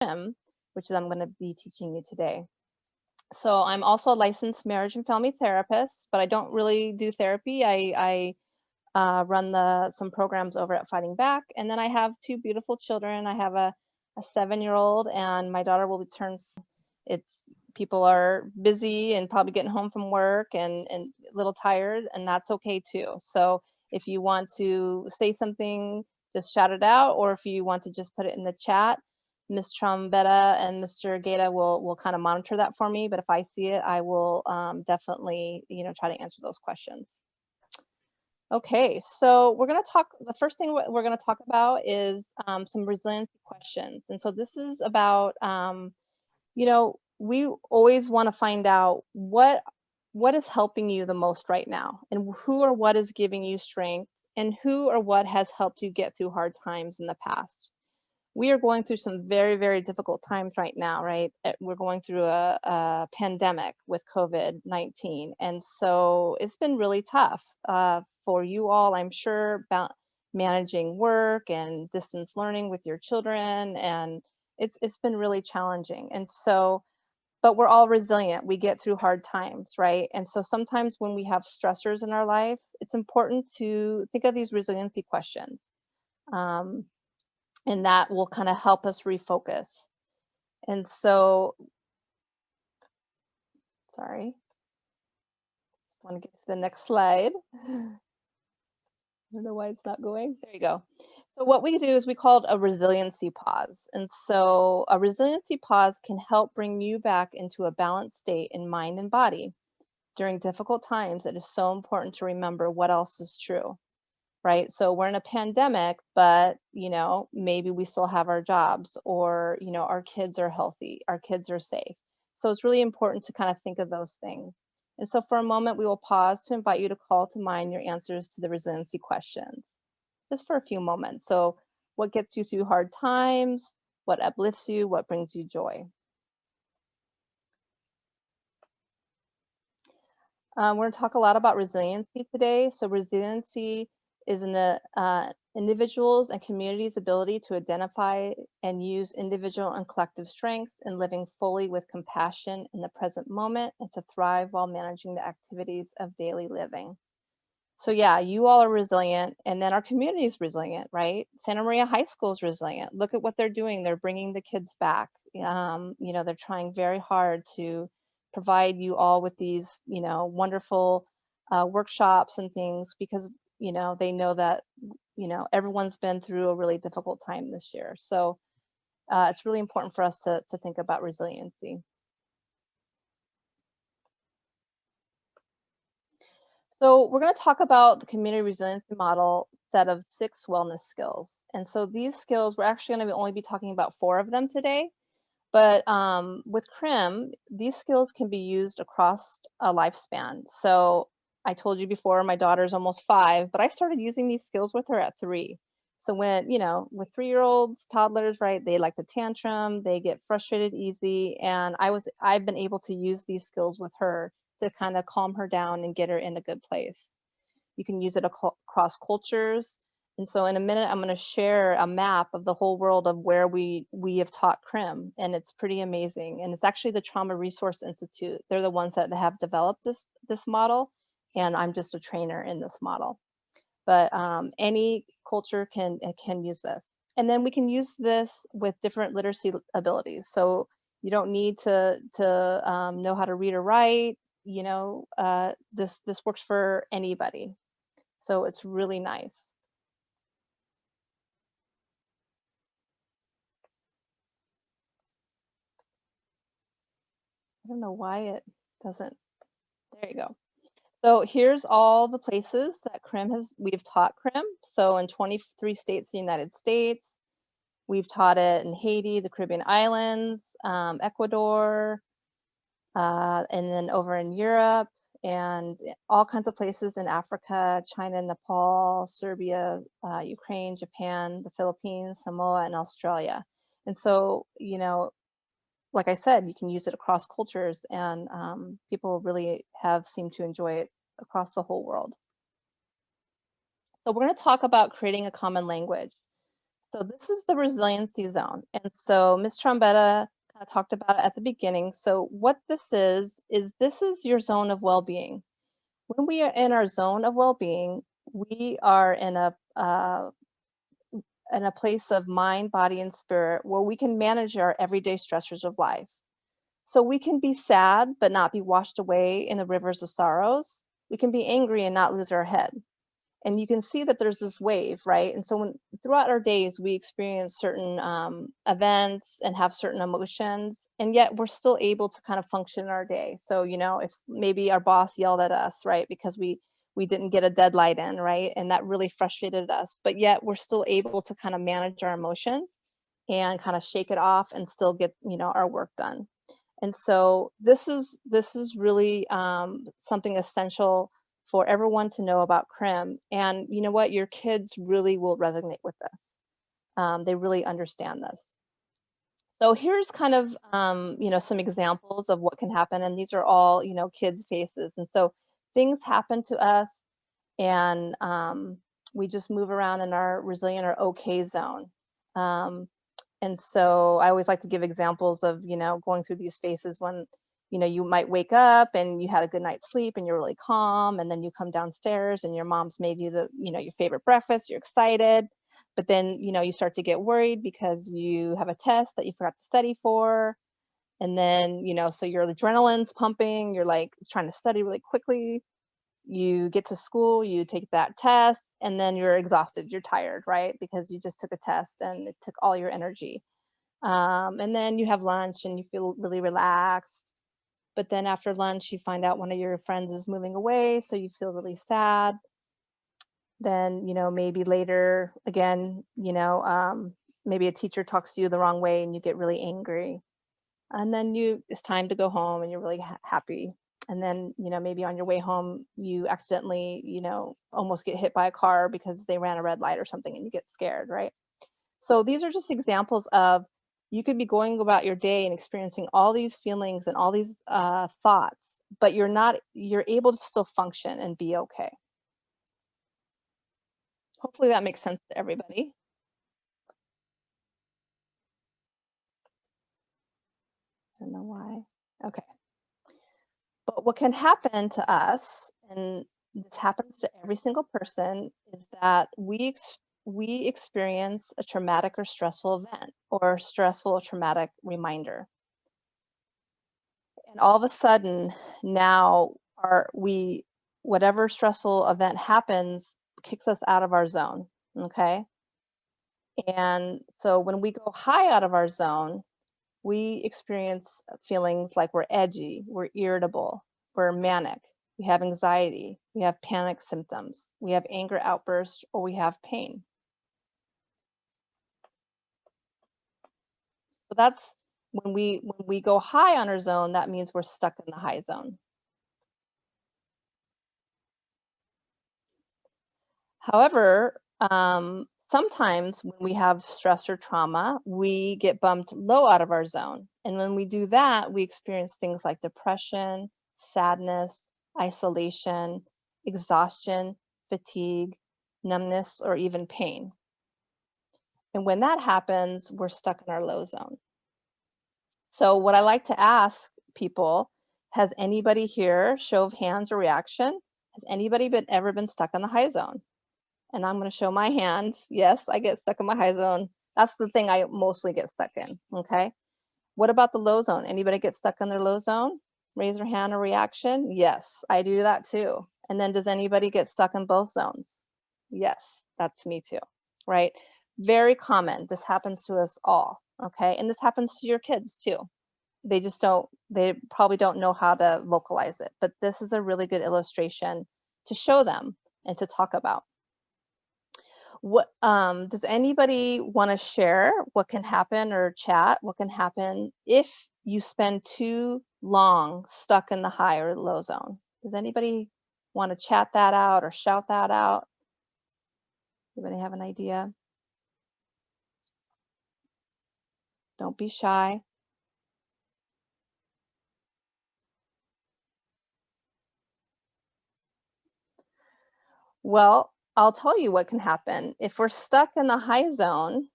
CRIM, which is I'm going to be teaching you today. So I'm also a licensed marriage and family therapist, but I don't really do therapy. I run some programs over at Fighting Back, and then I have two beautiful children. I have a 7-year-old, and my daughter will turn. It's people are busy and probably getting home from work and a little tired, and that's okay too. So if you want to say something, just shout it out, or if you want to just put it in the chat, Ms. Trombetta and Mr. Gata will kind of monitor that for me. But if I see it, I will definitely try to answer those questions. Okay, so we're going to talk, the first thing we're going to talk about is some resiliency questions. And so this is about, we always want to find out what is helping you the most right now, and who or what is giving you strength, and who or what has helped you get through hard times in the past. We are going through some very, very difficult times right now, right? We're going through a pandemic with COVID-19. And so it's been really tough for you all, I'm sure, about managing work and distance learning with your children. And it's been really challenging. And so, but we're all resilient. We get through hard times, right? And so sometimes when we have stressors in our life, it's important to think of these resiliency questions. And that will kind of help us refocus. And so, sorry, just want to get to the next slide. I don't know why it's not going. There you go. So what we do is we call it a resiliency pause. And so a resiliency pause can help bring you back into a balanced state in mind and body. During difficult times, it is so important to remember what else is true. Right? So we're in a pandemic, but, maybe we still have our jobs, or, our kids are healthy, our kids are safe. So it's really important to kind of think of those things. And so for a moment, we will pause to invite you to call to mind your answers to the resiliency questions, just for a few moments. So what gets you through hard times? What uplifts you? What brings you joy? We're going to talk a lot about resiliency today. So resiliency is in the individuals and communities' ability to identify and use individual and collective strengths in living fully with compassion in the present moment, and to thrive while managing the activities of daily living. So yeah, you all are resilient, and then our community is resilient, right? Santa Maria High School is resilient. Look at what they're doing. They're bringing the kids back. They're trying very hard to provide you all with these, wonderful workshops and things, because they know that everyone's been through a really difficult time this year. So it's really important for us to think about resiliency. So we're going to talk about the community resiliency model set of 6 wellness skills. And so these skills, we're actually going to only be talking about 4 of them today. But with CRIM, these skills can be used across a lifespan. So I told you before, my daughter's almost 5, but I started using these skills with her at 3. So when, with 3-year-olds, toddlers, right, they like to tantrum, they get frustrated easy. And I've been able to use these skills with her to kind of calm her down and get her in a good place. You can use it across cultures. And so in a minute, I'm going to share a map of the whole world of where we have taught CRIM, and it's pretty amazing. And it's actually the Trauma Resource Institute. They're the ones that have developed this model, and I'm just a trainer in this model. But any culture can use this. And then we can use this with different literacy abilities. So you don't need to know how to read or write. This works for anybody. So it's really nice. I don't know why it doesn't. There you go. So here's all the places that we've taught CRIM. So in 23 states in the United States, we've taught it in Haiti, the Caribbean islands, Ecuador, and then over in Europe, and all kinds of places in Africa, China, Nepal, Serbia, Ukraine, Japan, the Philippines, Samoa, and Australia. And so, like I said, you can use it across cultures, and people really have seemed to enjoy it across the whole world. So we're going to talk about creating a common language. So this is the resiliency zone. And so Ms. Trombetta kind of talked about it at the beginning. So what this is your zone of well-being. When we are in our zone of well-being, we are in a place of mind, body, and spirit where we can manage our everyday stressors of life. So we can be sad but not be washed away in the rivers of sorrows. We can be angry and not lose our head. And you can see that there's this wave, right? And so throughout our days we experience certain events and have certain emotions, and yet we're still able to kind of function in our day. So if maybe our boss yelled at us, right, because we didn't get a deadline in, right, and that really frustrated us, but yet we're still able to kind of manage our emotions and kind of shake it off and still get our work done. And so this is really something essential for everyone to know about CRIM. And you know what? Your kids really will resonate with this. They really understand this. So here's kind of some examples of what can happen, and these are all kids' faces. And so things happen to us, and we just move around in our resilient or okay zone. Um, and so I always like to give examples of, going through these phases when, you might wake up and you had a good night's sleep and you're really calm, and then you come downstairs and your mom's made you your favorite breakfast, you're excited, but then, you start to get worried because you have a test that you forgot to study for. And then, so your adrenaline's pumping, you're like trying to study really quickly. You get to school, you take that test, and then you're exhausted, you're tired, right? Because you just took a test and it took all your energy. And then you have lunch and you feel really relaxed. But then after lunch, you find out one of your friends is moving away, so you feel really sad. Then, maybe later again, maybe a teacher talks to you the wrong way and you get really angry. And then it's time to go home and you're really happy. And then, maybe on your way home, you accidentally, almost get hit by a car because they ran a red light or something and you get scared, right? So these are just examples of, you could be going about your day and experiencing all these feelings and all these thoughts, but you're able to still function and be okay. Hopefully that makes sense to everybody. Don't know why. Okay. But what can happen to us, and this happens to every single person, is that we experience a traumatic or stressful event or stressful or traumatic reminder. And all of a sudden now whatever stressful event happens kicks us out of our zone, okay? And so when we go high out of our zone, we experience feelings like we're edgy, we're irritable, we're manic, we have anxiety, we have panic symptoms, we have anger outbursts, or we have pain. So that's when we go high on our zone, that means we're stuck in the high zone. However, sometimes when we have stress or trauma, we get bumped low out of our zone. And when we do that, we experience things like depression, sadness, isolation, exhaustion, fatigue, numbness, or even pain. And when that happens, we're stuck in our low zone. So what I like to ask people, has anybody here, show of hands or reaction, has anybody ever been stuck in the high zone? And I'm going to show my hand. Yes, I get stuck in my high zone. That's the thing I mostly get stuck in. Okay. What about the low zone? Anybody get stuck in their low zone? Raise your hand or reaction. Yes, I do that too. And then does anybody get stuck in both zones? Yes, that's me too. Right. Very common. This happens to us all. Okay. And this happens to your kids too. They probably don't know how to vocalize it, but this is a really good illustration to show them and to talk about. What does anybody want to share what can happen, or chat what can happen if you spend too long stuck in the high or low zone? Does anybody want to chat that out or shout that out? Anybody have an idea? Don't be shy. Well, I'll tell you what can happen. If we're stuck in the high zone,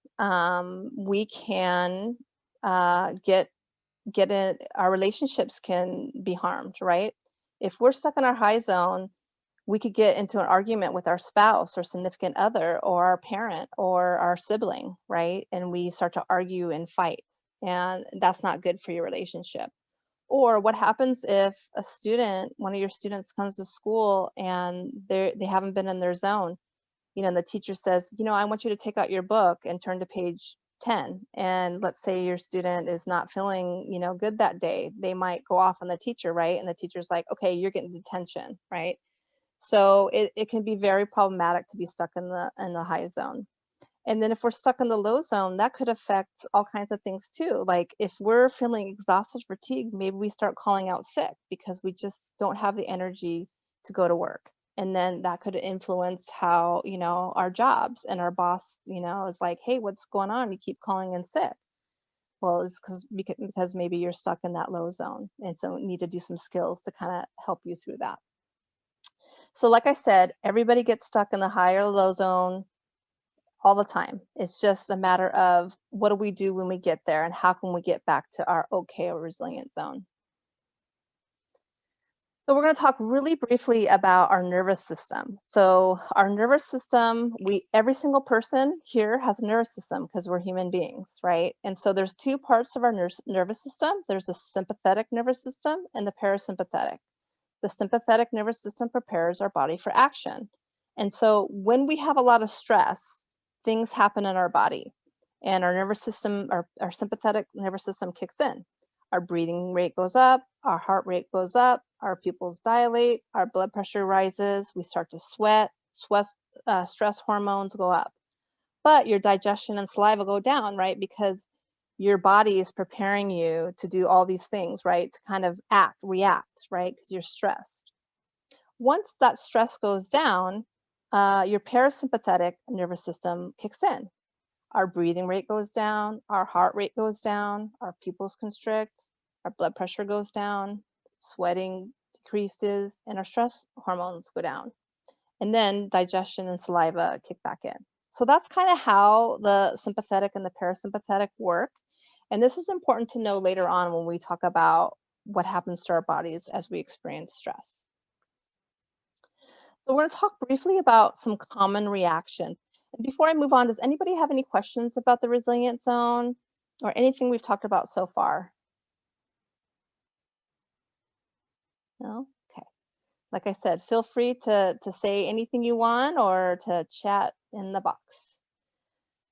we can get it, our relationships can be harmed, right? If we're stuck in our high zone, we could get into an argument with our spouse or significant other or our parent or our sibling, right? And we start to argue and fight, and that's not good for your relationship. Or what happens if a student, one of your students comes to school and they haven't been in their zone, and the teacher says, I want you to take out your book and turn to page 10. And let's say your student is not feeling, good that day. They might go off on the teacher, right? And the teacher's like, okay, you're getting detention, right? So it can be very problematic to be stuck in the high zone. And then if we're stuck in the low zone, that could affect all kinds of things too. Like if we're feeling exhausted, fatigued, maybe we start calling out sick because we just don't have the energy to go to work. And then that could influence how, our jobs, and our boss, is like, hey, what's going on? You keep calling in sick. Well, it's because maybe you're stuck in that low zone. And so we need to do some skills to kind of help you through that. So like I said, everybody gets stuck in the high or low zone all the time. It's just a matter of what do we do when we get there, and how can we get back to our okay or resilient zone. So we're going to talk really briefly about our nervous system. So our nervous system, every single person here has a nervous system because we're human beings, right? And so there's two parts of our nervous system. There's the sympathetic nervous system and the parasympathetic. The sympathetic nervous system prepares our body for action. And so when we have a lot of stress, things happen in our body, and our nervous system, our sympathetic nervous system kicks in. Our breathing rate goes up, our heart rate goes up, our pupils dilate, our blood pressure rises, we start to sweat, stress hormones go up. But your digestion and saliva go down, right? Because your body is preparing you to do all these things, right? To kind of react, right? Because you're stressed. Once that stress goes down, your parasympathetic nervous system kicks in. Our breathing rate goes down, our heart rate goes down, our pupils constrict, our blood pressure goes down, sweating decreases, and our stress hormones go down. And then digestion and saliva kick back in. So that's kind of how the sympathetic and the parasympathetic work. And this is important to know later on when we talk about what happens to our bodies as we experience stress. So we're going to talk briefly about some common reactions. And before I move on, does anybody have any questions about the resilient zone or anything we've talked about so far? No? Okay. Like I said, feel free to say anything you want or to chat in the box.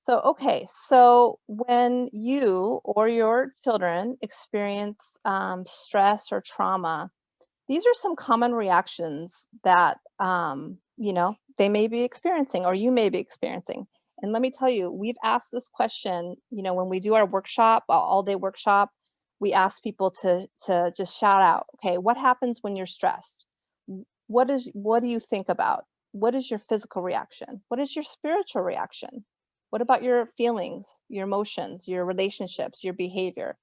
So when you or your children experience stress or trauma, these are some common reactions that, they may be experiencing or you may be experiencing. And let me tell you, we've asked this question, when we do our workshop, all day workshop, we ask people to just shout out, okay, what happens when you're stressed? What do you think about? What is your physical reaction? What is your spiritual reaction? What about your feelings, your emotions, your relationships, your behavior?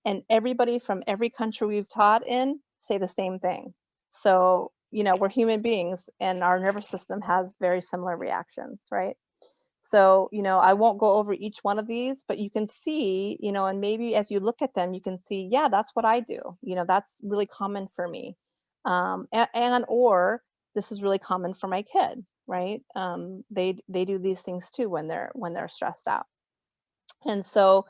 And everybody from every country we've taught in say the same thing. So, we're human beings and our nervous system has very similar reactions, right? So, I won't go over each one of these, but you can see, and maybe as you look at them, you can see, yeah, that's what I do. That's really common for me. Or this is really common for my kid, right? They do these things too when they're stressed out. And so,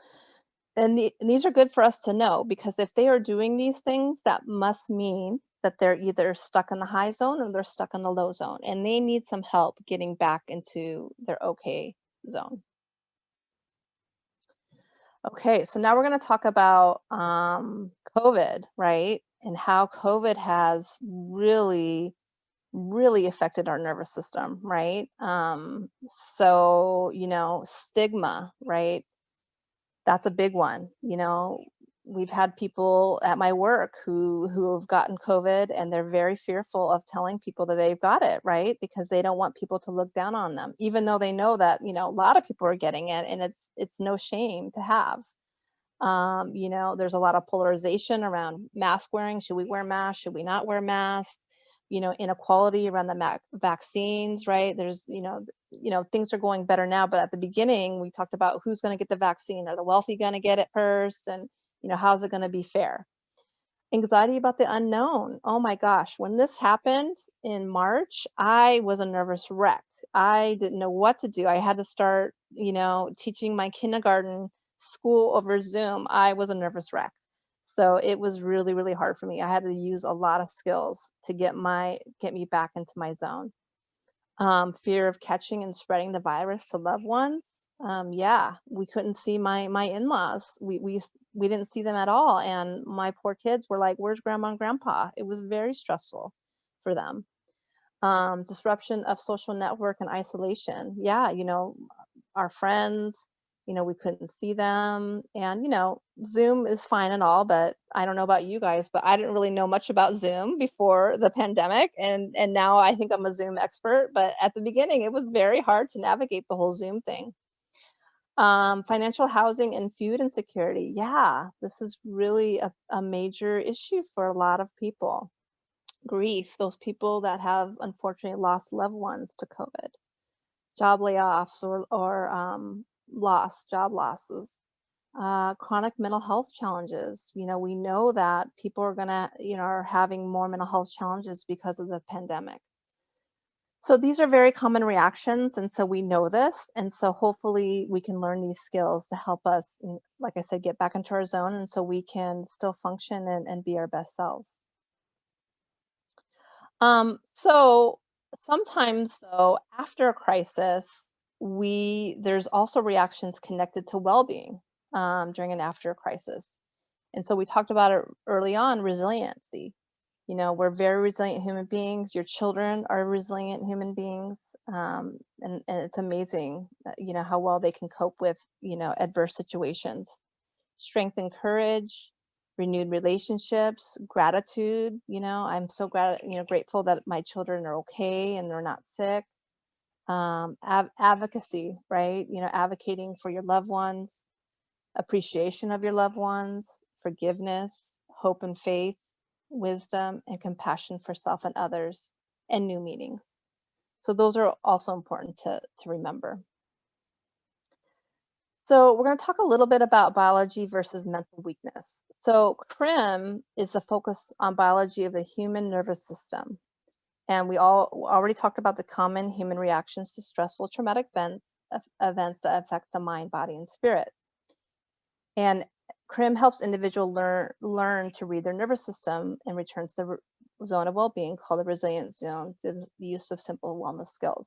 and these are good for us to know, because if they are doing these things, that must mean that they're either stuck in the high zone or they're stuck in the low zone, and they need some help getting back into their okay zone. Okay, so now we're going to talk about COVID, right? And how COVID has really, really affected our nervous system, right? So, stigma, right? That's a big one. We've had people at my work who have gotten COVID, and they're very fearful of telling people that they've got it, right? Because they don't want people to look down on them, even though they know that, a lot of people are getting it, and it's no shame to have. There's a lot of polarization around mask wearing. Should we wear masks? Should we not wear masks? inequality around the vaccines, right? There's, things are going better now, but at the beginning, we talked about who's going to get the vaccine. Are the wealthy going to get it first? And, how's it going to be fair? Anxiety about the unknown. Oh my gosh, when this happened in March, I was a nervous wreck. I didn't know what to do. I had to start, teaching my kindergarten school over Zoom. I was a nervous wreck. So it was really, really hard for me. I had to use a lot of skills to get me back into my zone. Fear of catching and spreading the virus to loved ones. Yeah, we couldn't see my in-laws. We didn't see them at all, and my poor kids were like, "Where's grandma and grandpa?" It was very stressful for them. Disruption of social network and isolation. Yeah, our friends, we couldn't see them. And, Zoom is fine and all, but I don't know about you guys, but I didn't really know much about Zoom before the pandemic. And now I think I'm a Zoom expert, but at the beginning it was very hard to navigate the whole Zoom thing. Financial housing and food insecurity. Yeah, this is really a major issue for a lot of people. Grief, those people that have unfortunately lost loved ones to COVID, job layoffs or job losses, chronic mental health challenges. We know that people are are having more mental health challenges because of the pandemic. So these are very common reactions, and so we know this, and so hopefully we can learn these skills to help us, like I said, get back into our zone, and so we can still function and be our best selves. So sometimes though, after a crisis, there's also reactions connected to well-being during and after a crisis. And so we talked about it early on, resiliency. We're very resilient human beings. Your children are resilient human beings. And it's amazing, how well they can cope with, adverse situations. Strength and courage, renewed relationships, gratitude. I'm so grateful that my children are okay and they're not sick. Advocacy, right? Advocating for your loved ones, appreciation of your loved ones, forgiveness, hope and faith, wisdom, and compassion for self and others, and new meanings. So those are also important to remember. So we're going to talk a little bit about biology versus mental weakness. So CRIM is the focus on biology of the human nervous system. And we already talked about the common human reactions to stressful traumatic events that affect the mind, body, and spirit. And CRIM helps individuals learn to read their nervous system and return to the zone of well-being called the resilient zone through the use of simple wellness skills.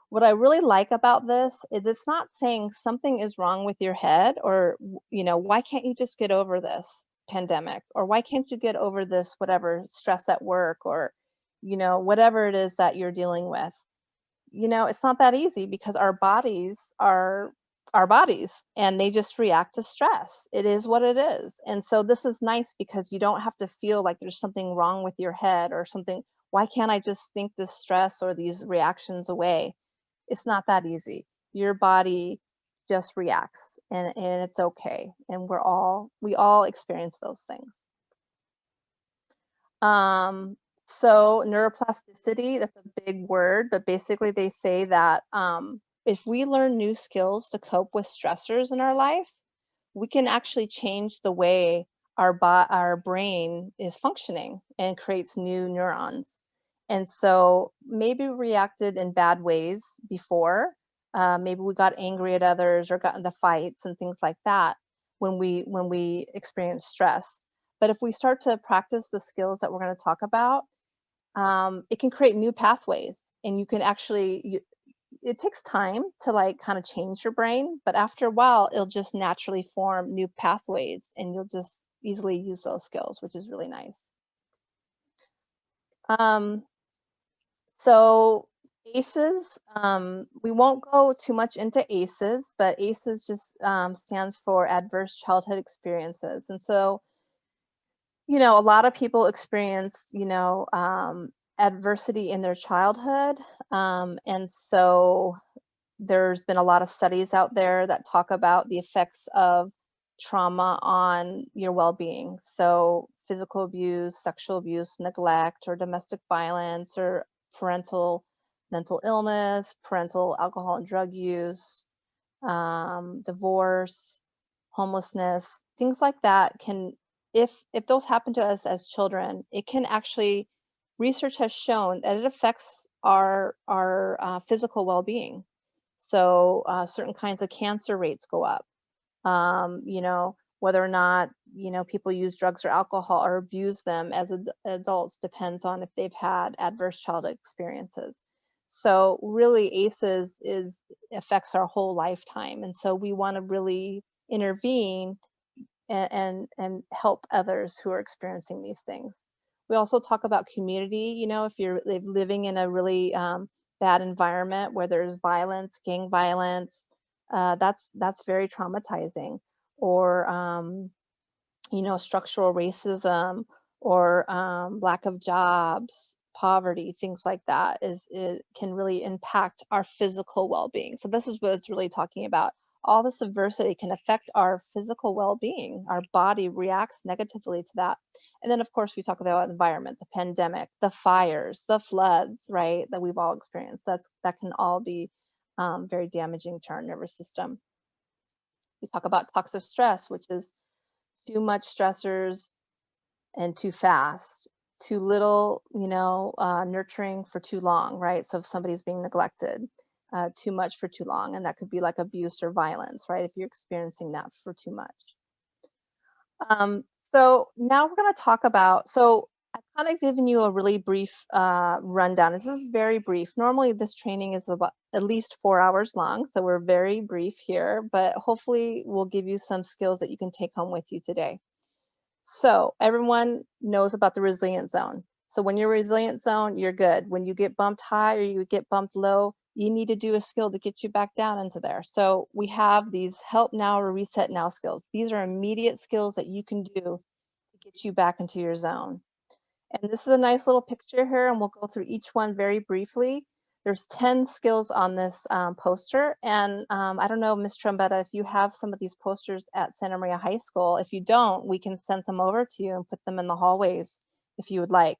What I really like about this is it's not saying something is wrong with your head or, why can't you just get over this pandemic? Or why can't you get over this, whatever, stress at work or, whatever it is that you're dealing with. It's not that easy because our bodies are our bodies and they just react to stress. It is what it is. And so this is nice because you don't have to feel like there's something wrong with your head or something. Why can't I just think this stress or these reactions away? It's not that easy. Your body just reacts and it's okay. And we all experience those things. So neuroplasticity, that's a big word, but basically they say that if we learn new skills to cope with stressors in our life, we can actually change the way our brain is functioning and creates new neurons. And so maybe we reacted in bad ways before. Maybe we got angry at others or got into fights and things like that when we experience stress. But if we start to practice the skills that we're going to talk about, it can create new pathways, and you can actually. It takes time to kind of change your brain, but after a while, it'll just naturally form new pathways, and you'll just easily use those skills, which is really nice. So ACEs, we won't go too much into ACEs, but ACEs just stands for Adverse Childhood Experiences. And so, a lot of people experience, adversity in their childhood. And so there's been a lot of studies out there that talk about the effects of trauma on your well-being. So physical abuse, sexual abuse, neglect, or domestic violence, or parental mental illness, parental alcohol and drug use, divorce, homelessness, things like that can, if those happen to us as children, it can actually, research has shown that it affects our physical well-being. So certain kinds of cancer rates go up. Whether or not, people use drugs or alcohol or abuse them as adults depends on if they've had adverse childhood experiences. So really ACEs is affects our whole lifetime. And so we want to really intervene and help others who are experiencing these things. We also talk about community. If you're living in a really bad environment where there's violence, gang violence, that's very traumatizing. Or structural racism, or lack of jobs, poverty, things like that is can really impact our physical well-being. So this is what it's really talking about. All this adversity can affect our physical well-being. Our body reacts negatively to that. And then, of course, we talk about environment, the pandemic, the fires, the floods, right, that we've all experienced. That can all be very damaging to our nervous system. We talk about toxic stress, which is too much stressors and too fast, too little, nurturing for too long, right? So if somebody's being neglected, too much for too long, and that could be like abuse or violence, right? If you're experiencing that for too much. So now we're going to talk about, so I've kind of given you a really brief rundown. This is very brief. Normally this training is about at least 4 hours long, so we're very brief here, but hopefully we'll give you some skills that you can take home with you today. So everyone knows about the resilient zone. So when you're resilient zone, you're good. When you get bumped high or you get bumped low, you need to do a skill to get you back down into there. So we have these help now or reset now skills. These are immediate skills that you can do to get you back into your zone. And this is a nice little picture here, and we'll go through each one very briefly. There's 10 skills on this poster, and I don't know, Ms. Trombetta, if you have some of these posters at Santa Maria High School. If you don't, we can send them over to you and put them in the hallways if you would like.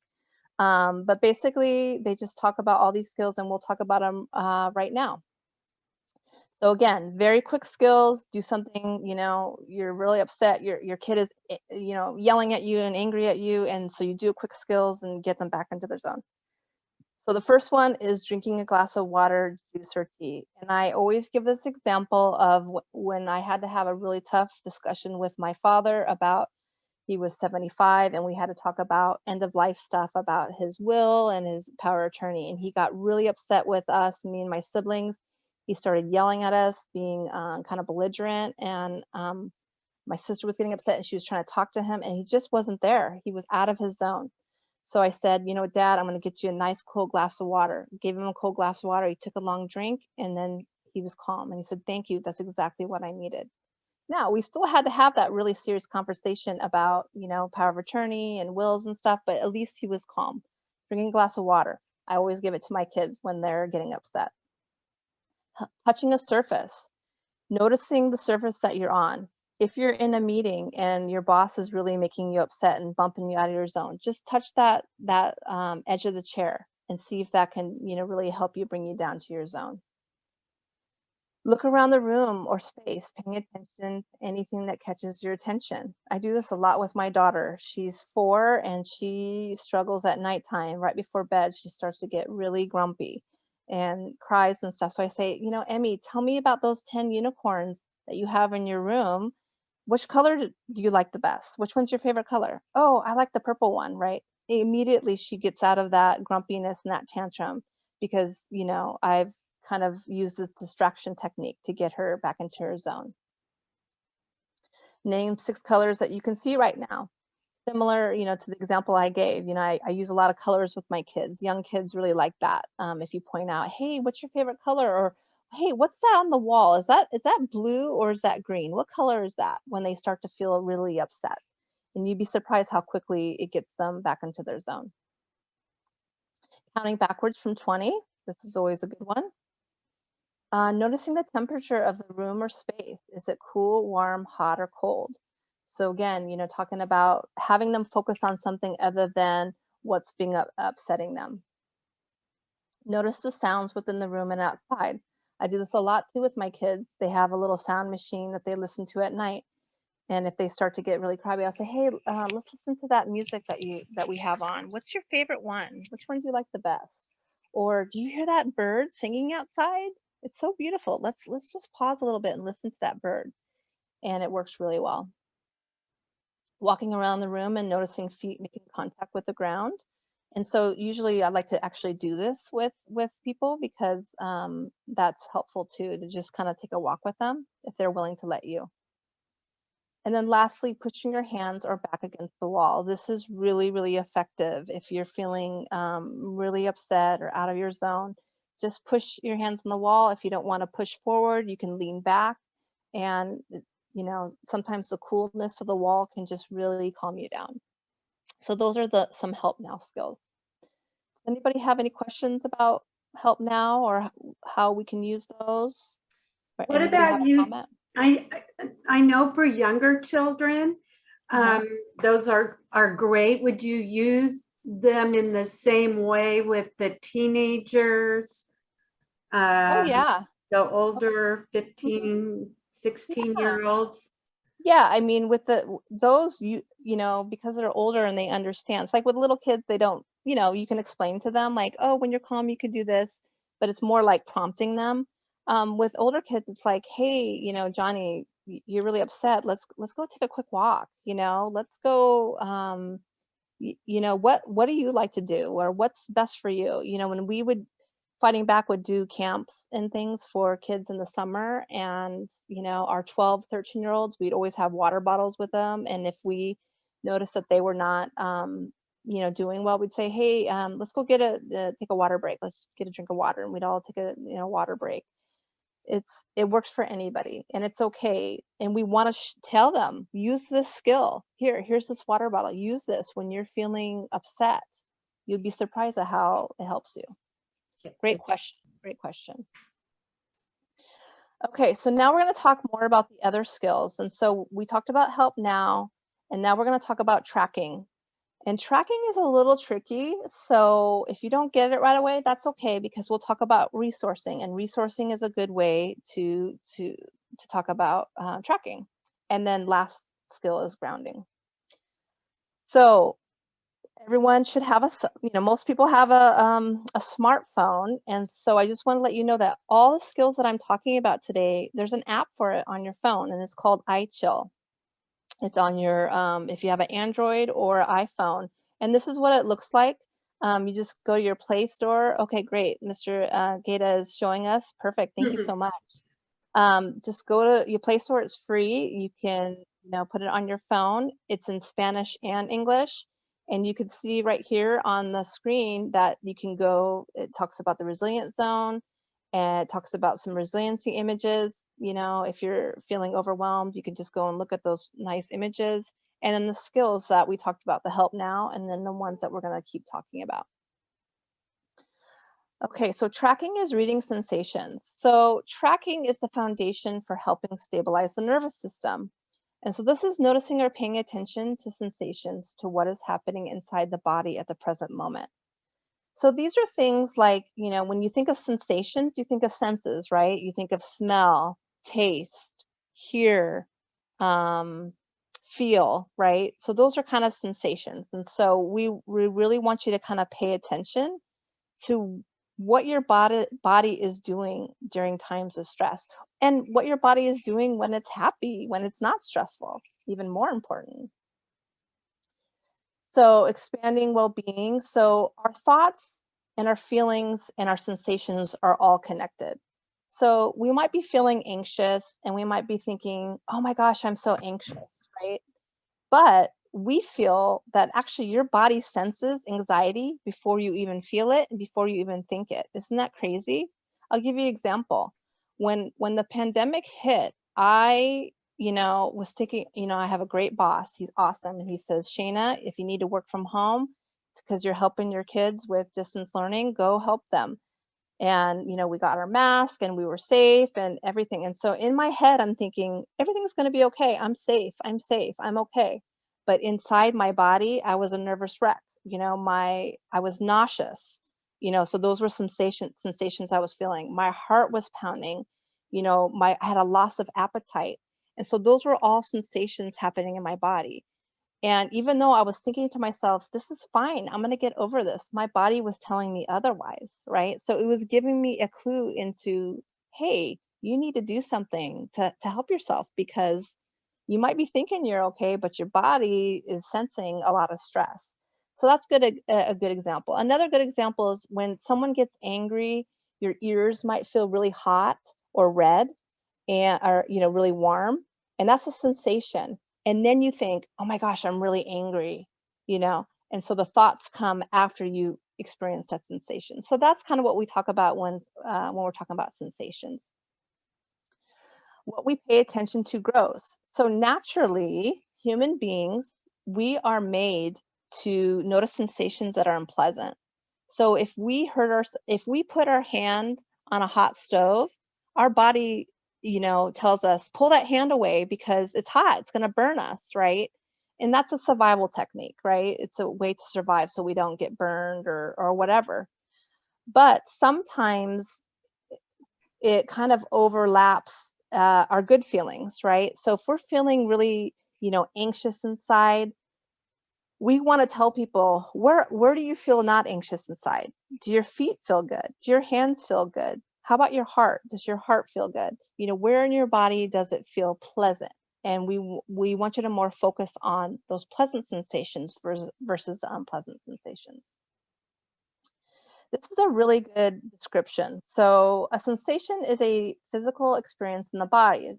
But basically, they just talk about all these skills, and we'll talk about them right now. So again, very quick skills. Do something, you're really upset. Your kid is, yelling at you and angry at you, and so you do quick skills and get them back into their zone. So the first one is drinking a glass of water, juice, or tea. And I always give this example of when I had to have a really tough discussion with my father about, he was 75, and we had to talk about end of life stuff about his will and his power of attorney. And he got really upset with us, me and my siblings. He started yelling at us, being kind of belligerent. And my sister was getting upset and she was trying to talk to him, and he just wasn't there. He was out of his zone. So I said, Dad, I'm going to get you a nice cold glass of water. Gave him a cold glass of water. He took a long drink, and then he was calm. And he said, thank you. That's exactly what I needed. Now, we still had to have that really serious conversation about, power of attorney and wills and stuff, but at least he was calm. Drinking a glass of water. I always give it to my kids when they're getting upset. Touching a surface. Noticing the surface that you're on. If you're in a meeting and your boss is really making you upset and bumping you out of your zone, just touch that edge of the chair and see if that can, really help you bring you down to your zone. Look around the room or space, paying attention to anything that catches your attention. I do this a lot with my daughter. She's 4 and she struggles at nighttime. Right before bed, she starts to get really grumpy and cries and stuff. So I say, Emmy, tell me about those 10 unicorns that you have in your room. Which color do you like the best? Which one's your favorite color? Oh, I like the purple one, right? Immediately she gets out of that grumpiness and that tantrum because, I've kind of used this distraction technique to get her back into her zone. Name 6 colors that you can see right now. Similar, to the example I gave, I use a lot of colors with my kids. Young kids really like that. If you point out, hey, what's your favorite color? Or, hey, what's that on the wall? Is that blue or is that green? What color is that? When they start to feel really upset. And you'd be surprised how quickly it gets them back into their zone. Counting backwards from 20. This is always a good one. Noticing the temperature of the room or space. Is it cool, warm, hot, or cold? So again, talking about having them focus on something other than what's being upsetting them. Notice the sounds within the room and outside. I do this a lot too with my kids. They have a little sound machine that they listen to at night. And if they start to get really crabby, I'll say, "Hey, let's listen to that music that we have on. What's your favorite one? Which one do you like the best? Or do you hear that bird singing outside? It's so beautiful. Let's just pause a little bit and listen to that bird." And it works really well. Walking around the room and noticing feet making contact with the ground. And so usually I like to actually do this with people because that's helpful too, to just kind of take a walk with them if they're willing to let you. And then lastly, pushing your hands or back against the wall. This is really, really effective if you're feeling really upset or out of your zone. Just push your hands on the wall. If you don't want to push forward, you can lean back. And, sometimes the coolness of the wall can just really calm you down. So those are some help now skills. Does anybody have any questions about help now or how we can use those? Or What anybody have about a you? comment? I know for younger children, Uh-huh. those are great. Would you use them in the same way with the teenagers? Oh, Um, yeah. the older Mhm. 15, 16 Yeah. year olds? Yeah, I mean, with those, because they're older and they understand. It's like with little kids, they don't, you can explain to them like, "Oh, when you're calm, you could do this," but it's more like prompting them. With older kids, it's like, "Hey, Johnny, you're really upset. Let's go take a quick walk. Let's go. What do you like to do, or what's best for you?" When we would Fighting Back would do camps and things for kids in the summer, and our 12, 13 year olds, we'd always have water bottles with them, and if we noticed that they were not doing well, we'd say, "Hey, let's go take a water break. Let's get a drink of water," and we'd all take a water break. It works for anybody, and it's okay, and we want to tell them, use this skill. Here's this water bottle. Use this when you're feeling upset. You'd be surprised at how it helps you. Great question. Great question. Okay, so now we're going to talk more about the other skills. And so we talked about help now, and now we're going to talk about tracking. And tracking is a little tricky. So if you don't get it right away, that's okay, because we'll talk about resourcing, and resourcing is a good way to talk about tracking. And then last skill is grounding. So everyone should have most people have a smartphone, and so I just want to let you know that all the skills that I'm talking about today, there's an app for it on your phone, and it's called iChill. It's on your if you have an Android or iPhone, and this is what it looks like. You just go to your Play Store. Okay, great. Mr. Gata is showing us. Perfect. Thank you so much. Just go to your Play Store. It's free. You can, put it on your phone. It's in Spanish and English. And you can see right here on the screen that you can go, it talks about the resilient zone, and it talks about some resiliency images. If you're feeling overwhelmed, you can just go and look at those nice images. And then the skills that we talked about, the help now, and then the ones that we're going to keep talking about. Okay, so tracking is reading sensations. So tracking is the foundation for helping stabilize the nervous system. And so this is noticing or paying attention to sensations, to what is happening inside the body at the present moment. So these are things like, when you think of sensations, you think of senses, right? You think of smell, taste, hear, um, feel, right? So those are kind of sensations. And so we really want you to kind of pay attention to what your body is doing during times of stress, and what your body is doing when it's happy, when it's not stressful, even more important. So expanding well-being. So our thoughts and our feelings and our sensations are all connected. So we might be feeling anxious, and we might be thinking, "Oh my gosh, I'm so anxious," right? But we feel that actually your body senses anxiety before you even feel it and before you even think it. Isn't that crazy? I'll give you an example. When the pandemic hit, I, was taking, I have a great boss. He's awesome. And he says, "Shayna, if you need to work from home because you're helping your kids with distance learning, go help them." And, we got our mask and we were safe and everything. And so in my head, I'm thinking, everything's going to be okay. I'm safe. I'm safe. I'm okay. But inside my body, I was a nervous wreck. I was nauseous, so those were sensations I was feeling. My heart was pounding, I had a loss of appetite. And so those were all sensations happening in my body. And even though I was thinking to myself, this is fine, I'm going to get over this, my body was telling me otherwise, right? So it was giving me a clue into, hey, you need to do something to help yourself, because you might be thinking you're okay, but your body is sensing a lot of stress. So that's a good example. Another good example is when someone gets angry, your ears might feel really hot or red, and are really warm, and that's a sensation. And then you think, oh my gosh, I'm really angry, and so the thoughts come after you experience that sensation. So that's kind of what we talk about when we're talking about sensations. What we pay attention to grows. So naturally, human beings, we are made to notice sensations that are unpleasant. So if we put our hand on a hot stove, our body, tells us, pull that hand away because it's hot, it's going to burn us, right? And that's a survival technique, right? It's a way to survive so we don't get burned or whatever. But sometimes it kind of overlaps our good feelings, right? So if we're feeling really, anxious inside, we want to tell people, where do you feel not anxious inside? Do your feet feel good? Do your hands feel good? How about your heart? Does your heart feel good? Where in your body does it feel pleasant? And we want you to more focus on those pleasant sensations versus the unpleasant sensations. This is a really good description. So a sensation is a physical experience in the body.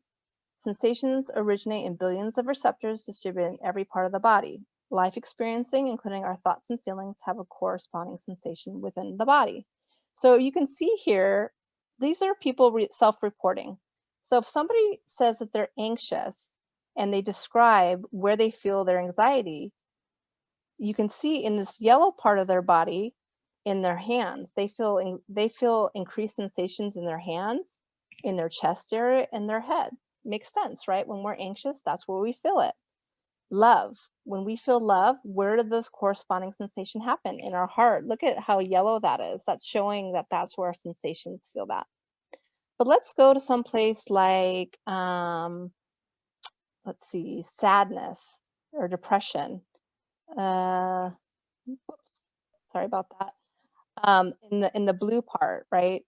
Sensations originate in billions of receptors distributed in every part of the body. Life experiencing, including our thoughts and feelings, have a corresponding sensation within the body. So you can see here, these are people self-reporting. So if somebody says that they're anxious and they describe where they feel their anxiety, you can see in this yellow part of their body, in their hands, they feel increased sensations in their hands, in their chest area, and their head. Makes sense, right? When we're anxious, that's where we feel it. Love. When we feel love, where did this corresponding sensation happen? In our heart. Look at how yellow that is. That's showing that that's where our sensations feel that. But let's go to some place like, let's see, sadness or depression. Whoops, sorry about that. In the blue part, right?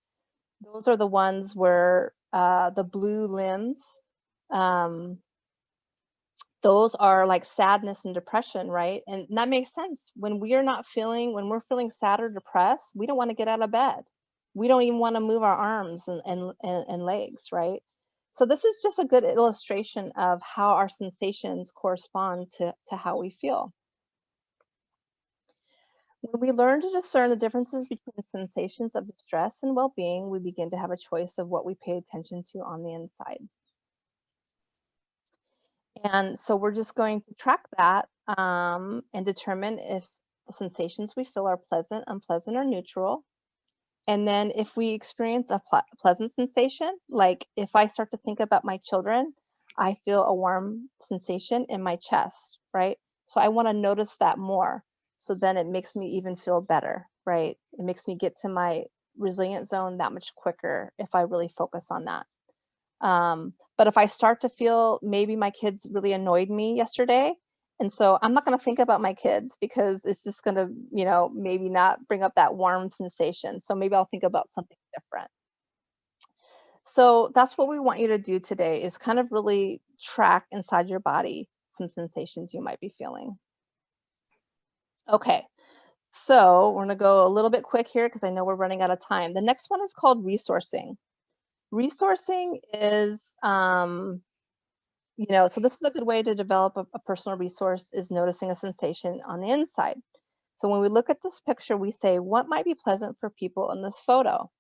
Those are the ones where the blue limbs, um, those are like sadness and depression, right? And that makes sense. When we're feeling sad or depressed, we don't want to get out of bed. We don't even want to move our arms and legs, right? So this is just a good illustration of how our sensations correspond to how we feel. When we learn to discern the differences between sensations of distress and well-being, we begin to have a choice of what we pay attention to on the inside. And so we're just going to track that and determine if the sensations we feel are pleasant, unpleasant, or neutral. And then if we experience a pleasant sensation, like if I start to think about my children, I feel a warm sensation in my chest, right? So I want to notice that more. So then it makes me even feel better, right? It makes me get to my resilient zone that much quicker if I really focus on that. But if I start to feel maybe my kids really annoyed me yesterday, and so I'm not going to think about my kids because it's just going to, maybe not bring up that warm sensation. So maybe I'll think about something different. So that's what we want you to do today, is kind of really track inside your body some sensations you might be feeling. Okay, so we're going to go a little bit quick here because I know we're running out of time. The next one is called resourcing. Resourcing is, so this is a good way to develop a personal resource, is noticing a sensation on the inside. So when we look at this picture, we say, what might be pleasant for people in this photo?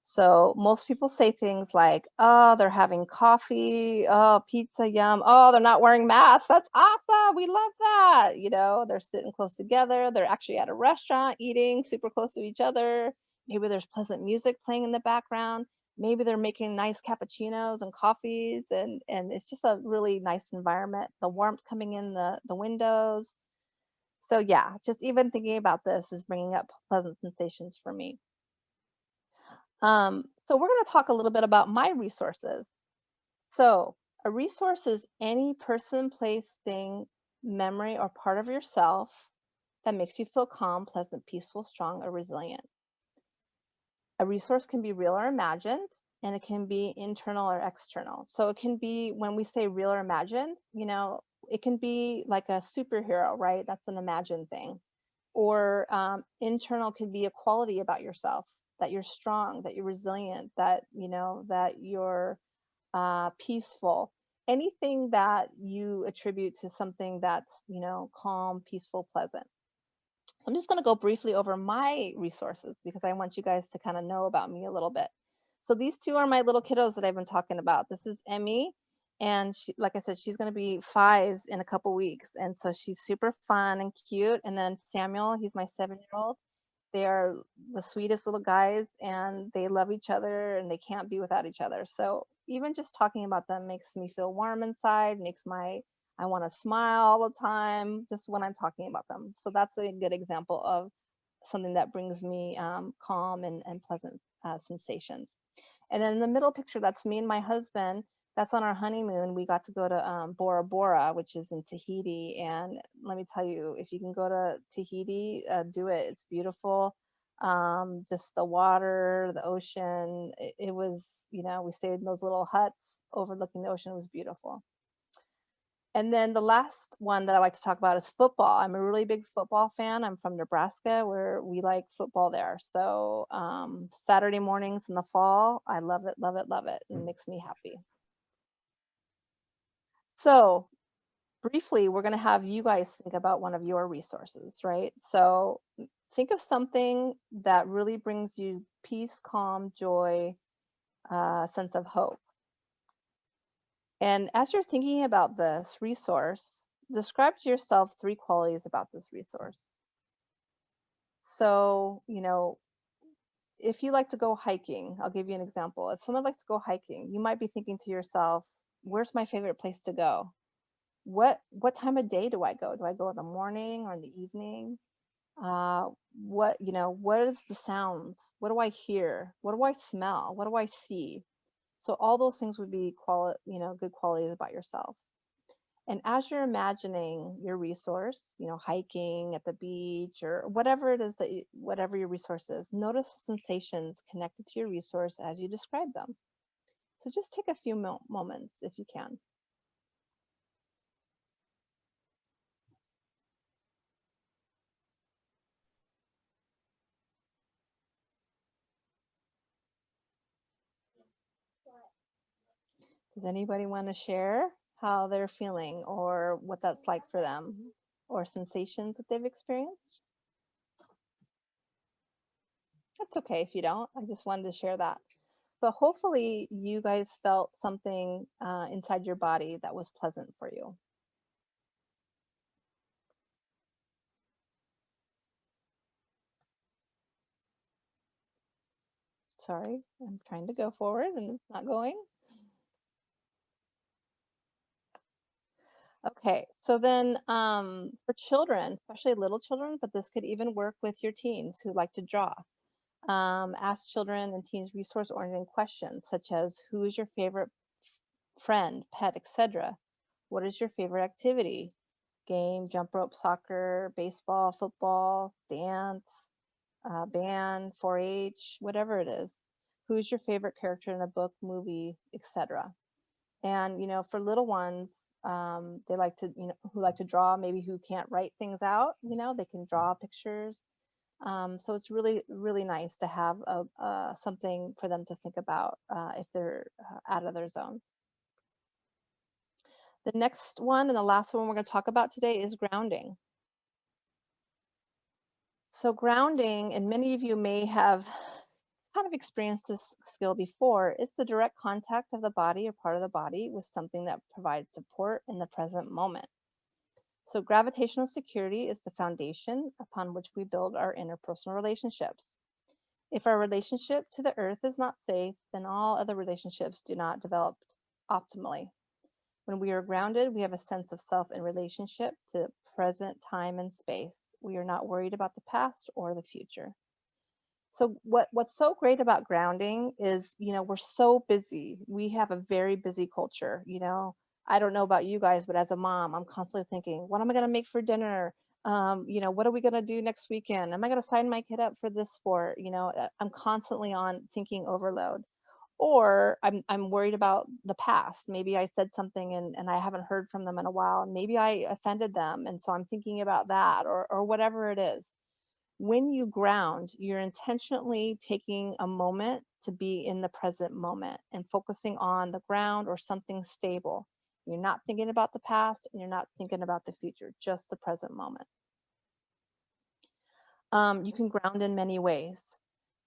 So most people say things like, oh, they're having coffee, oh, pizza, yum, oh, they're not wearing masks, that's awesome, we love that. They're sitting close together, they're actually at a restaurant eating super close to each other, maybe there's pleasant music playing in the background. Maybe they're making nice cappuccinos and coffees, and it's just a really nice environment. The warmth coming in the windows. So yeah, just even thinking about this is bringing up pleasant sensations for me. So we're going to talk a little bit about my resources. So a resource is any person, place, thing, memory, or part of yourself that makes you feel calm, pleasant, peaceful, strong, or resilient. A resource can be real or imagined, and it can be internal or external. So it can be, when we say real or imagined, it can be like a superhero, right? That's an imagined thing. Or internal could be a quality about yourself, that you're strong, that you're resilient, that you're peaceful. Anything that you attribute to something that's, calm, peaceful, pleasant. So I'm just going to go briefly over my resources because I want you guys to kind of know about me a little bit. So these two are my little kiddos that I've been talking about. This is Emmy, and she, like I said, she's going to be 5 in a couple weeks, and so she's super fun and cute. And then Samuel, he's my 7-year-old. They are the sweetest little guys, and they love each other, and they can't be without each other. So even just talking about them makes me feel warm inside, I want to smile all the time just when I'm talking about them. So that's a good example of something that brings me calm and pleasant sensations. And then in the middle picture, that's me and my husband. That's on our honeymoon. We got to go to Bora Bora, which is in Tahiti. And let me tell you, if you can go to Tahiti, do it. It's beautiful. Just the water, the ocean. It was, we stayed in those little huts overlooking the ocean. It was beautiful. And then the last one that I like to talk about is football. I'm a really big football fan. I'm from Nebraska, where we like football there. So Saturday mornings in the fall, I love it, love it, love it. It makes me happy. So briefly, we're going to have you guys think about one of your resources, right? So think of something that really brings you peace, calm, joy, sense of hope. And as you're thinking about this resource, describe to yourself 3 qualities about this resource. So, if you like to go hiking, I'll give you an example. If someone likes to go hiking, you might be thinking to yourself, where's my favorite place to go? What time of day do I go? Do I go in the morning or in the evening? What is the sounds? What do I hear? What do I smell? What do I see? So all those things would be good qualities about yourself. And as you're imagining your resource, hiking at the beach or whatever it is whatever your resource is, notice the sensations connected to your resource as you describe them. So just take a few moments if you can. Does anybody want to share how they're feeling or what that's like for them or sensations that they've experienced? That's okay if you don't. I just wanted to share that. But hopefully you guys felt something inside your body that was pleasant for you. Sorry, I'm trying to go forward and it's not going. Okay, so then for children, especially little children, but this could even work with your teens who like to draw. Ask children and teens resource-oriented questions such as, who is your favorite friend, pet, etc.? What is your favorite activity? Game, jump rope, soccer, baseball, football, dance, band, 4-H, whatever it is. Who's your favorite character in a book, movie, etc.? And for little ones, they like to, who like to draw, maybe who can't write things out, they can draw pictures. So it's really, really nice to have something for them to think about if they're out of their zone. The next one and the last one we're going to talk about today is grounding. So grounding, and many of you may have kind of experienced this skill before, is the direct contact of the body or part of the body with something that provides support in the present moment. So gravitational security is the foundation upon which we build our interpersonal relationships. If our relationship to the earth is not safe, then all other relationships do not develop optimally. When we are grounded, we have a sense of self in relationship to present time and space. We are not worried about the past or the future. So what's so great about grounding is, we're so busy. We have a very busy culture, I don't know about you guys, but as a mom, I'm constantly thinking, what am I going to make for dinner? What are we going to do next weekend? Am I going to sign my kid up for this sport? I'm constantly on thinking overload. Or I'm worried about the past. Maybe I said something and I haven't heard from them in a while. And maybe I offended them. And so I'm thinking about that or whatever it is. When you ground, you're intentionally taking a moment to be in the present moment and focusing on the ground or something stable. You're not thinking about the past and you're not thinking about the future, just the present moment. You can ground in many ways.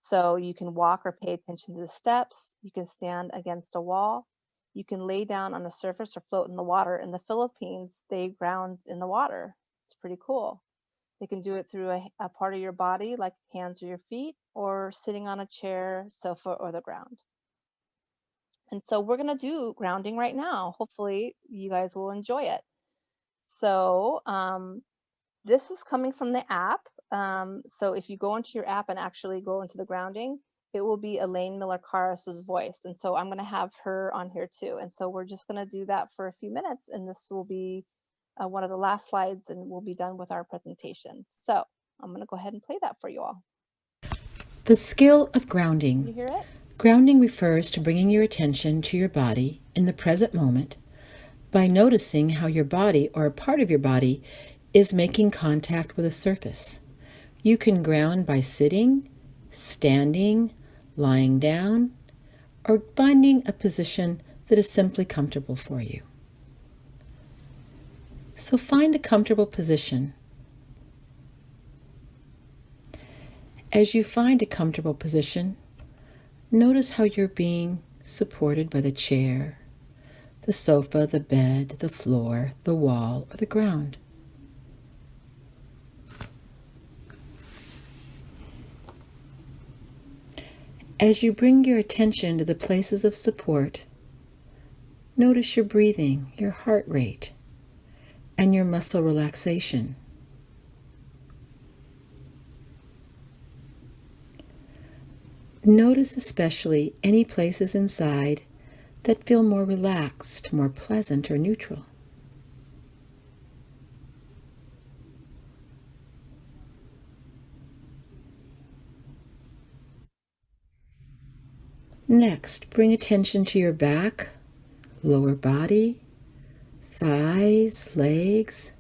So you can walk or pay attention to the steps. You can stand against a wall. You can lay down on a surface or float in the water. In the Philippines, they ground in the water. It's pretty cool. They can do it through a part of your body, like hands or your feet, or sitting on a chair, sofa, or the ground. And so we're going to do grounding right now. Hopefully, you guys will enjoy it. So this is coming from the app. So if you go into your app and actually go into the grounding, it will be Elaine Miller-Karras's voice. And so I'm going to have her on here too. And so we're just going to do that for a few minutes. And this will be one of the last slides and we'll be done with our presentation. So I'm going to go ahead and play that for you all. The skill of Can you grounding. hear it? Grounding refers to bringing your attention to your body in the present moment by noticing how your body or a part of your body is making contact with a surface. You can ground by sitting, standing, lying down, or finding a position that is simply comfortable for you. So find a comfortable position. As you find a comfortable position, notice how you're being supported by the chair, the sofa, the bed, the floor, the wall, or the ground. As you bring your attention to the places of support, notice your breathing, your heart rate, and your muscle relaxation. Notice especially any places inside that feel more relaxed, more pleasant, or neutral. Next, bring attention to your back, lower body, thighs, legs,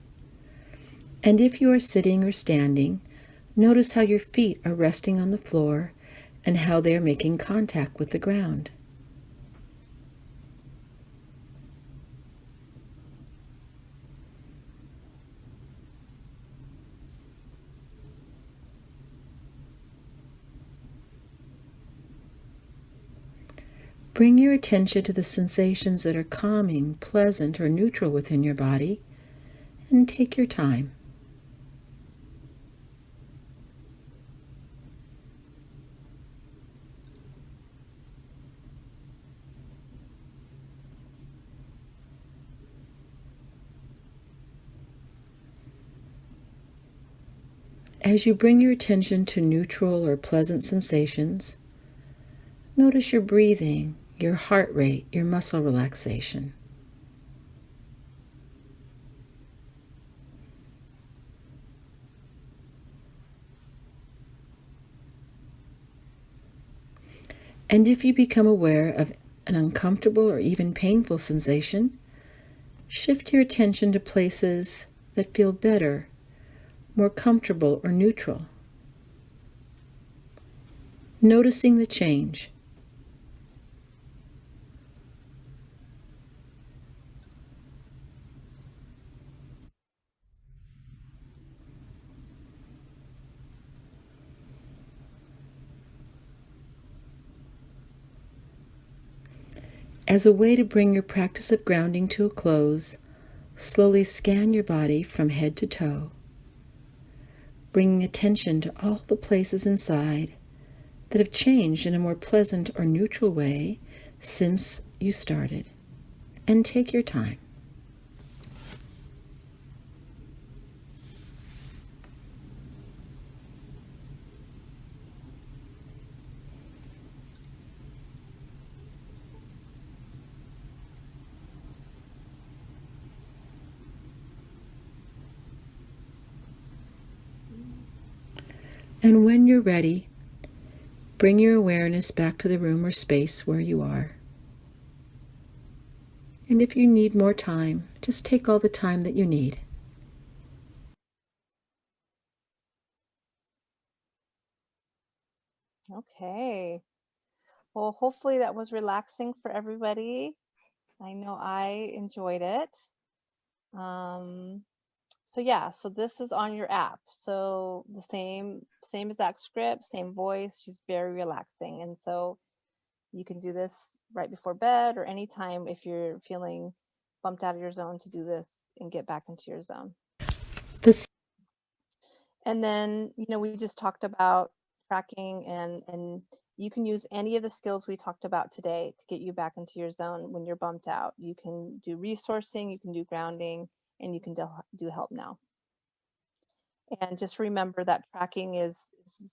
and if you are sitting or standing, notice how your feet are resting on the floor and how they are making contact with the ground. Bring your attention to the sensations that are calming, pleasant, or neutral within your body, and take your time. As you bring your attention to neutral or pleasant sensations, notice your breathing, your heart rate, your muscle relaxation. And if you become aware of an uncomfortable or even painful sensation, shift your attention to places that feel better, more comfortable, or neutral. Noticing the change. As a way to bring your practice of grounding to a close, slowly scan your body from head to toe, bringing attention to all the places inside that have changed in a more pleasant or neutral way since you started. And take your time. And when you're ready, bring your awareness back to the room or space where you are. And if you need more time, just take all the time that you need. Okay. Well, hopefully that was relaxing for everybody. I know I enjoyed it. So yeah, so this is on your app. So the same exact script, same voice, just very relaxing. And so you can do this right before bed or anytime if you're feeling bumped out of your zone, to do this and get back into your zone. This And then, we just talked about tracking, and you can use any of the skills we talked about today to get you back into your zone when you're bumped out. You can do resourcing, you can do grounding, and you can do help now. And just remember that tracking is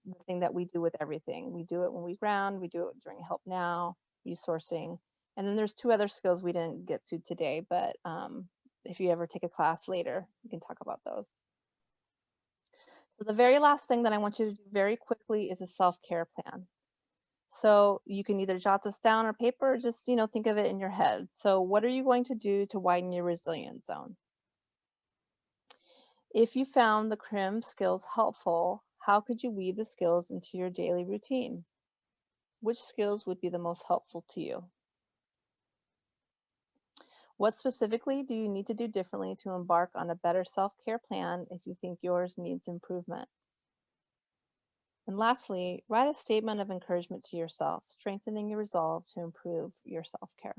the thing that we do with everything. We do it when we ground, we do it during help now, resourcing. And then there's 2 other skills we didn't get to today, but if you ever take a class later, we can talk about those. So the very last thing that I want you to do very quickly is a self-care plan. So you can either jot this down on paper or just, think of it in your head. So what are you going to do to widen your resilience zone? If you found the CRIM skills helpful, how could you weave the skills into your daily routine? Which skills would be the most helpful to you? What specifically do you need to do differently to embark on a better self-care plan if you think yours needs improvement? And lastly, write a statement of encouragement to yourself, strengthening your resolve to improve your self-care.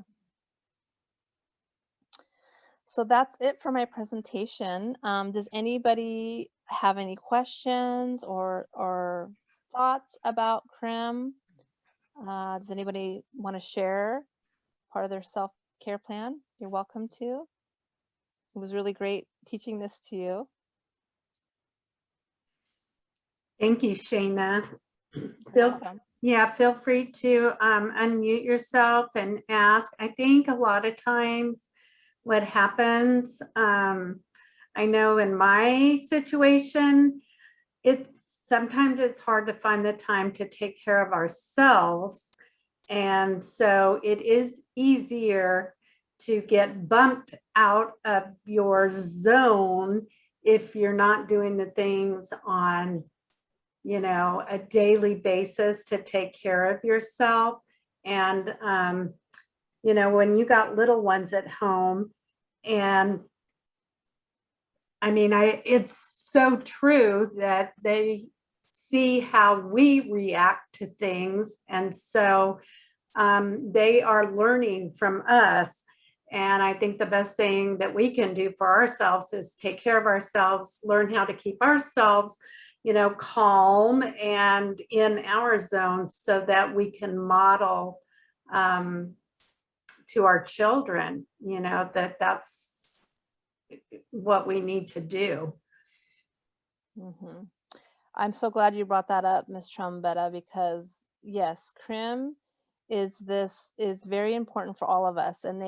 So that's it for my presentation. Does anybody have any questions or thoughts about CRIM? Does anybody want to share part of their self-care plan? You're welcome to. It was really great teaching this to you. Thank you, Shayna. You're welcome. Feel free to unmute yourself and ask. I think a lot of times what happens, I know in my situation, sometimes it's hard to find the time to take care of ourselves. And so it is easier to get bumped out of your zone if you're not doing the things on a daily basis to take care of yourself. And, when you got little ones at home, and I mean, it's so true that they see how we react to things. And so they are learning from us. And I think the best thing that we can do for ourselves is take care of ourselves, learn how to keep ourselves calm and in our zone so that we can model to our children, that's what we need to do. Mm-hmm. I'm so glad you brought that up, Ms. Trombetta, because yes, CRIM is very important for all of us. And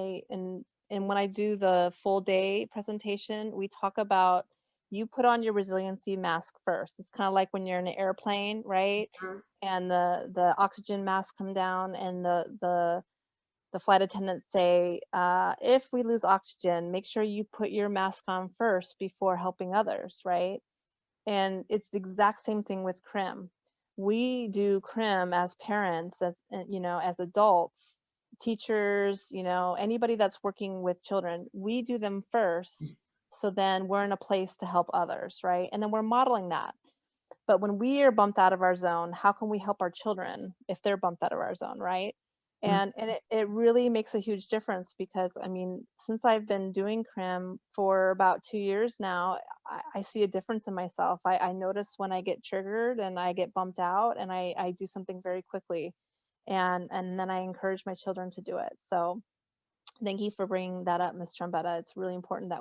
when I do the full day presentation, we talk about, you put on your resiliency mask first. It's kind of like when you're in an airplane, right? Mm-hmm. And the oxygen mask come down, and the flight attendants say, if we lose oxygen, make sure you put your mask on first before helping others, right? And it's the exact same thing with CRIM. We do CRIM as parents, as adults, teachers, anybody that's working with children. We do them first, so then we're in a place to help others, right? And then we're modeling that. But when we are bumped out of our zone, how can we help our children if they're bumped out of our zone, right? And it really makes a huge difference because, I mean, since I've been doing CRIM for about 2 years now, I see a difference in myself. I notice when I get triggered and I get bumped out and I do something very quickly, and then I encourage my children to do it. So thank you for bringing that up, Ms. Trombetta. It's really important that